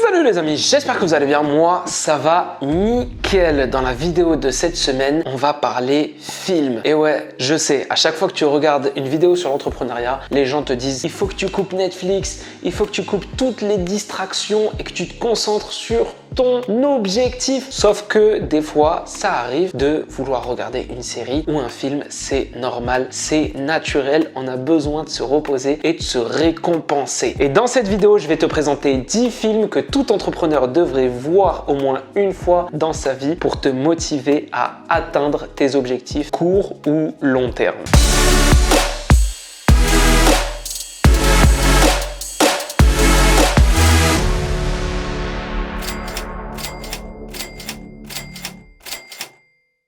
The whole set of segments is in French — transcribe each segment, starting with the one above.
Salut les amis, j'espère que vous allez bien. Moi, ça va nickel. Dans la vidéo de cette semaine, on va parler film. Et ouais, je sais, à chaque fois que tu regardes une vidéo sur l'entrepreneuriat, les gens te disent il faut que tu coupes Netflix, il faut que tu coupes toutes les distractions et que tu te concentres sur ton objectif. Sauf que des fois, ça arrive de vouloir regarder une série ou un film. C'est normal, c'est naturel. On a besoin de se reposer et de se récompenser. Et dans cette vidéo, je vais te présenter 10 films que tout entrepreneur devrait voir au moins une fois dans sa vie pour te motiver à atteindre tes objectifs court ou long terme.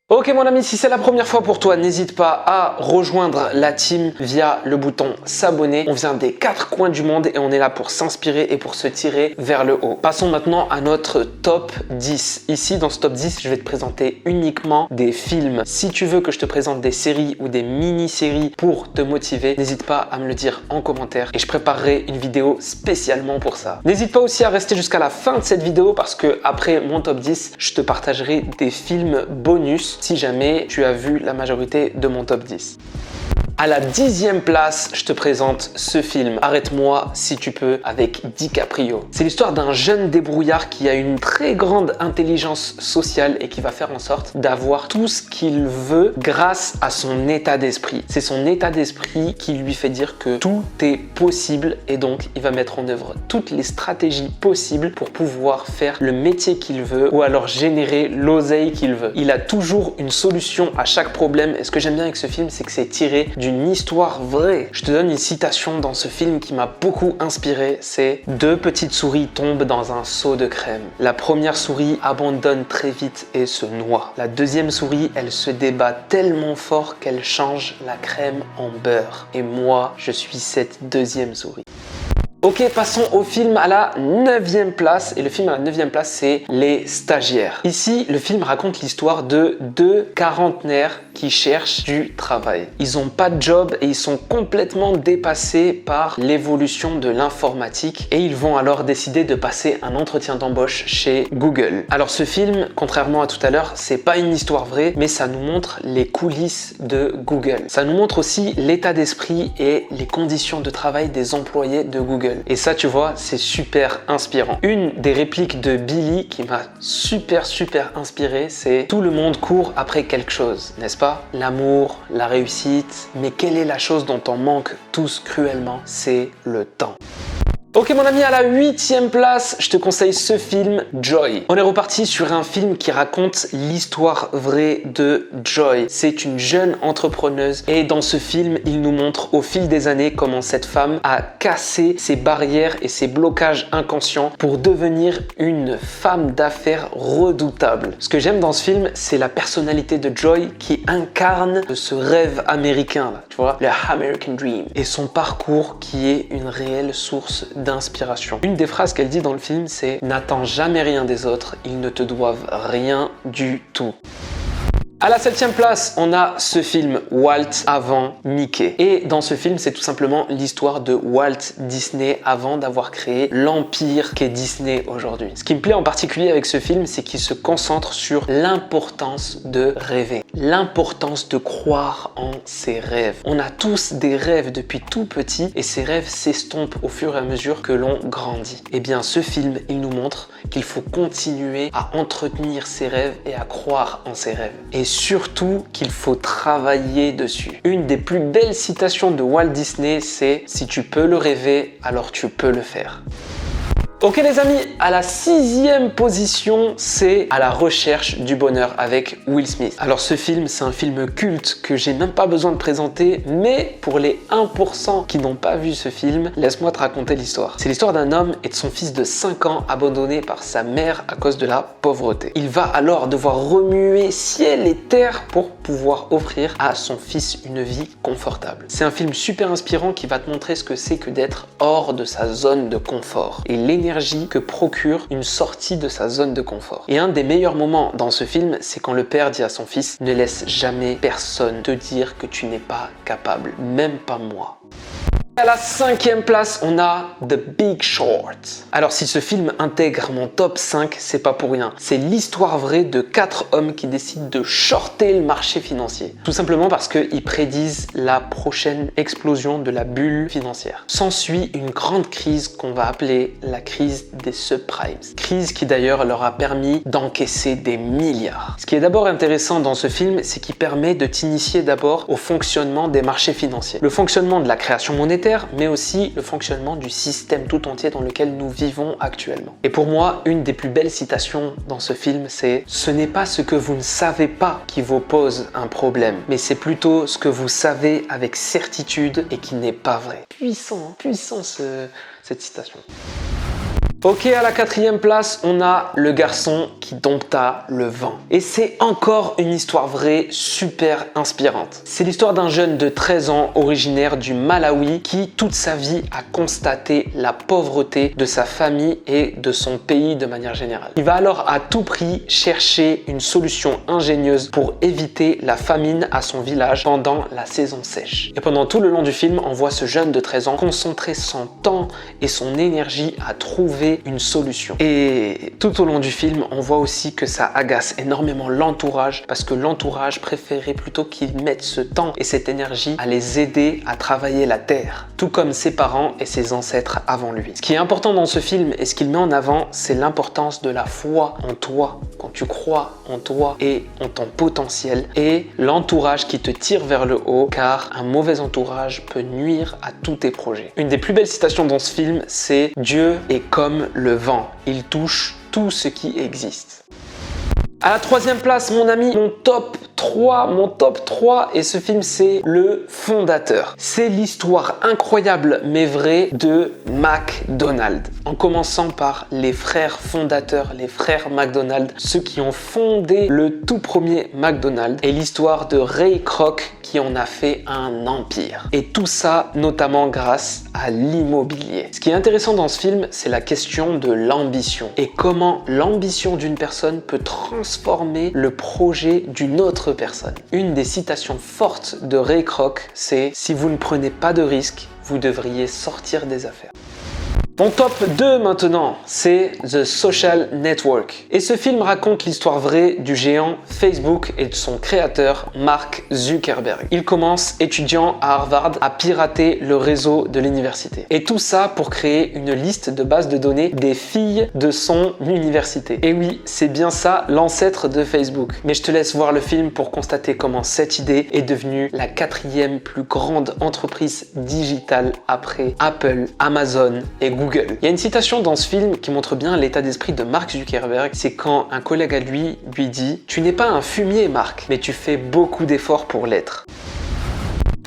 Ok mon ami, si c'est la première fois pour toi, n'hésite pas à rejoindre la team via le bouton s'abonner. On vient des 4 coins du monde et on est là pour s'inspirer et pour se tirer vers le haut. Passons maintenant à notre top 10. Ici, dans ce top 10, je vais te présenter uniquement des films. Si tu veux que je te présente des séries ou des mini-séries pour te motiver, n'hésite pas à me le dire en commentaire et je préparerai une vidéo spécialement pour ça. N'hésite pas aussi à rester jusqu'à la fin de cette vidéo parce que après mon top 10, je te partagerai des films bonus si jamais tu as vu la majorité de mon top 10. À la 10e place, je te présente ce film, Arrête-moi si tu peux, avec DiCaprio. C'est l'histoire d'un jeune débrouillard qui a une très grande intelligence sociale et qui va faire en sorte d'avoir tout ce qu'il veut grâce à son état d'esprit. C'est son état d'esprit qui lui fait dire que tout est possible et donc il va mettre en œuvre toutes les stratégies possibles pour pouvoir faire le métier qu'il veut ou alors générer l'oseille qu'il veut. Il a toujours une solution à chaque problème et ce que j'aime bien avec ce film, c'est que c'est tiré d'une histoire vraie. Je te donne une citation dans ce film qui m'a beaucoup inspiré, c'est « Deux petites souris tombent dans un seau de crème. La première souris abandonne très vite et se noie. La deuxième souris, elle se débat tellement fort qu'elle change la crème en beurre. Et moi, je suis cette deuxième souris. » Ok, passons au film à la 9e place. Et le film à la 9e place, c'est Les Stagiaires. Ici, le film raconte l'histoire de deux quarantenaires qui cherchent du travail. Ils n'ont pas de job et ils sont complètement dépassés par l'évolution de l'informatique et ils vont alors décider de passer un entretien d'embauche chez Google. Alors ce film, contrairement à tout à l'heure, c'est pas une histoire vraie, mais ça nous montre les coulisses de Google. Ça nous montre aussi l'état d'esprit et les conditions de travail des employés de Google. Et ça, tu vois, c'est super inspirant. Une des répliques de Billy qui m'a super inspiré, c'est « Tout le monde court après quelque chose, n'est-ce pas? L'amour, la réussite, mais quelle est la chose dont on manque tous cruellement? C'est le temps. » Ok mon ami, à la 8e place, je te conseille ce film Joy. On est reparti sur un film qui raconte l'histoire vraie de Joy. C'est une jeune entrepreneuse et dans ce film, il nous montre au fil des années comment cette femme a cassé ses barrières et ses blocages inconscients pour devenir une femme d'affaires redoutable. Ce que j'aime dans ce film, c'est la personnalité de Joy qui incarne ce rêve américain, là, tu vois, le American Dream. Et son parcours qui est une réelle source d'inspiration. Une des phrases qu'elle dit dans le film, c'est « N'attends jamais rien des autres, ils ne te doivent rien du tout ». À la 7e place, on a ce film Walt avant Mickey. Et dans ce film, c'est tout simplement l'histoire de Walt Disney avant d'avoir créé l'empire qu'est Disney aujourd'hui. Ce qui me plaît en particulier avec ce film, c'est qu'il se concentre sur l'importance de rêver, l'importance de croire en ses rêves. On a tous des rêves depuis tout petit et ces rêves s'estompent au fur et à mesure que l'on grandit. Et bien, ce film, il nous montre qu'il faut continuer à entretenir ses rêves et à croire en ses rêves. Et surtout qu'il faut travailler dessus. Une des plus belles citations de Walt Disney, c'est « Si tu peux le rêver, alors tu peux le faire ». Ok les amis, à la 6e position, c'est À la recherche du bonheur avec Will Smith. Alors ce film, c'est un film culte que j'ai même pas besoin de présenter, mais pour les 1% qui n'ont pas vu ce film, laisse-moi te raconter l'histoire. C'est l'histoire d'un homme et de son fils de 5 ans abandonné par sa mère à cause de la pauvreté. Il va alors devoir remuer ciel et terre pour pouvoir offrir à son fils une vie confortable. C'est un film super inspirant qui va te montrer ce que c'est que d'être hors de sa zone de confort et l'énergie que procure une sortie de sa zone de confort. Et un des meilleurs moments dans ce film, c'est quand le père dit à son fils « Ne laisse jamais personne te dire que tu n'es pas capable, même pas moi ». À la 5e place, on a The Big Short. Alors si ce film intègre mon top 5, c'est pas pour rien. C'est l'histoire vraie de 4 hommes qui décident de shorter le marché financier. Tout simplement parce qu'ils prédisent la prochaine explosion de la bulle financière. S'ensuit une grande crise qu'on va appeler la crise des subprimes. Crise qui d'ailleurs leur a permis d'encaisser des milliards. Ce qui est d'abord intéressant dans ce film, c'est qu'il permet de t'initier d'abord au fonctionnement des marchés financiers. Le fonctionnement de la création monétaire, mais aussi le fonctionnement du système tout entier dans lequel nous vivons actuellement. Et pour moi, une des plus belles citations dans ce film, c'est « Ce n'est pas ce que vous ne savez pas qui vous pose un problème, mais c'est plutôt ce que vous savez avec certitude et qui n'est pas vrai. » Puissant, puissant cette citation. Ok, à la 4e place, on a le garçon qui dompta le vent. Et c'est encore une histoire vraie super inspirante. C'est l'histoire d'un jeune de 13 ans originaire du Malawi qui, toute sa vie, a constaté la pauvreté de sa famille et de son pays de manière générale. Il va alors à tout prix chercher une solution ingénieuse pour éviter la famine à son village pendant la saison sèche. Et pendant tout le long du film, on voit ce jeune de 13 ans concentrer son temps et son énergie à trouver une solution. Et tout au long du film, on voit aussi que ça agace énormément l'entourage parce que l'entourage préférait plutôt qu'ils mettent ce temps et cette énergie à les aider à travailler la terre, tout comme ses parents et ses ancêtres avant lui. Ce qui est important dans ce film et ce qu'il met en avant, c'est l'importance de la foi en toi, quand tu crois en toi et en ton potentiel, et l'entourage qui te tire vers le haut, car un mauvais entourage peut nuire à tous tes projets. Une des plus belles citations dans ce film, c'est « Dieu est comme le vent, il touche tout ce qui existe ». À la 3e place, mon ami, mon top 3, et ce film c'est Le Fondateur. C'est l'histoire incroyable mais vraie de McDonald's. En commençant par les frères fondateurs, les frères McDonald, ceux qui ont fondé le tout premier McDonald's, et l'histoire de Ray Kroc qui en a fait un empire. Et tout ça notamment grâce à l'immobilier. Ce qui est intéressant dans ce film, c'est la question de l'ambition et comment l'ambition d'une personne peut transformer le projet d'une autre personne. Une des citations fortes de Ray Kroc, c'est « Si vous ne prenez pas de risques, vous devriez sortir des affaires ». Mon top 2 maintenant, c'est The Social Network. Et ce film raconte l'histoire vraie du géant Facebook et de son créateur, Mark Zuckerberg. Il commence étudiant à Harvard à pirater le réseau de l'université. Et tout ça pour créer une liste de bases de données des filles de son université. Et oui, c'est bien ça l'ancêtre de Facebook. Mais je te laisse voir le film pour constater comment cette idée est devenue la 4e plus grande entreprise digitale après Apple, Amazon et Google. Il y a une citation dans ce film qui montre bien l'état d'esprit de Mark Zuckerberg. C'est quand un collègue à lui dit « Tu n'es pas un fumier, Mark, mais tu fais beaucoup d'efforts pour l'être ».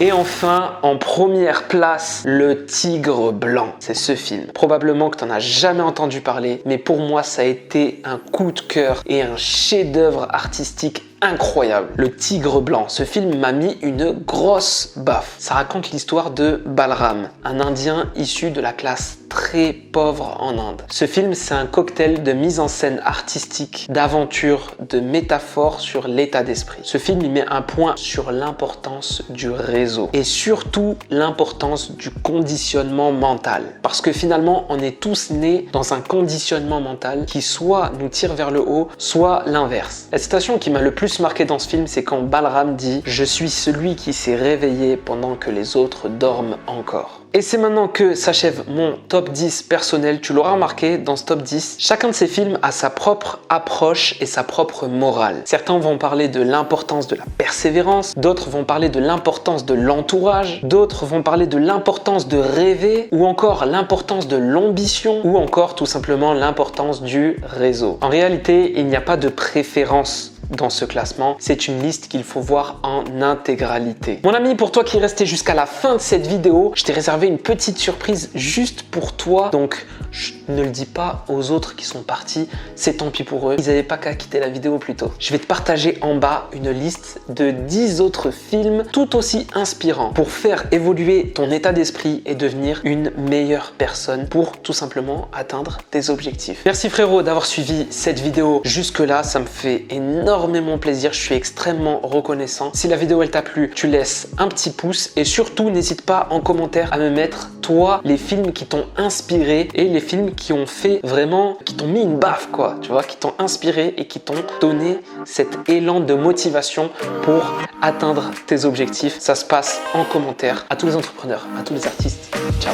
Et enfin, en première place, Le Tigre Blanc. C'est ce film. Probablement que tu n'en as jamais entendu parler, mais pour moi, ça a été un coup de cœur et un chef-d'œuvre artistique incroyable. Le Tigre Blanc. Ce film m'a mis une grosse baffe. Ça raconte l'histoire de Balram, un Indien issu de la classe très pauvre en Inde. Ce film, c'est un cocktail de mise en scène artistique, d'aventure, de métaphores sur l'état d'esprit. Ce film, il met un point sur l'importance du réseau et surtout l'importance du conditionnement mental. Parce que finalement, on est tous nés dans un conditionnement mental qui soit nous tire vers le haut, soit l'inverse. La citation qui m'a le plus marqué dans ce film, c'est quand Balram dit « Je suis celui qui s'est réveillé pendant que les autres dorment encore ». Et c'est maintenant que s'achève mon top 10 personnel. Tu l'auras remarqué, dans ce top 10, chacun de ces films a sa propre approche et sa propre morale. Certains vont parler de l'importance de la persévérance, d'autres vont parler de l'importance de l'entourage, d'autres vont parler de l'importance de rêver, ou encore l'importance de l'ambition, ou encore tout simplement l'importance du réseau. En réalité, il n'y a pas de préférence dans ce classement, c'est une liste qu'il faut voir en intégralité. Mon ami, pour toi qui est resté jusqu'à la fin de cette vidéo, je t'ai réservé une petite surprise juste pour toi, donc je ne le dis pas aux autres qui sont partis, c'est tant pis pour eux, ils n'avaient pas qu'à quitter la vidéo plus tôt. Je vais te partager en bas une liste de 10 autres films tout aussi inspirants pour faire évoluer ton état d'esprit et devenir une meilleure personne pour tout simplement atteindre tes objectifs. Merci frérot d'avoir suivi cette vidéo jusque là, ça me fait énormément énormément plaisir, je suis extrêmement reconnaissant. Si la vidéo elle t'a plu, tu laisses un petit pouce et surtout n'hésite pas en commentaire à me mettre toi les films qui t'ont inspiré et les films qui ont fait vraiment, qui t'ont mis une baffe quoi, tu vois, qui t'ont inspiré et qui t'ont donné cet élan de motivation pour atteindre tes objectifs. Ça se passe en commentaire. À tous les entrepreneurs, à tous les artistes, ciao.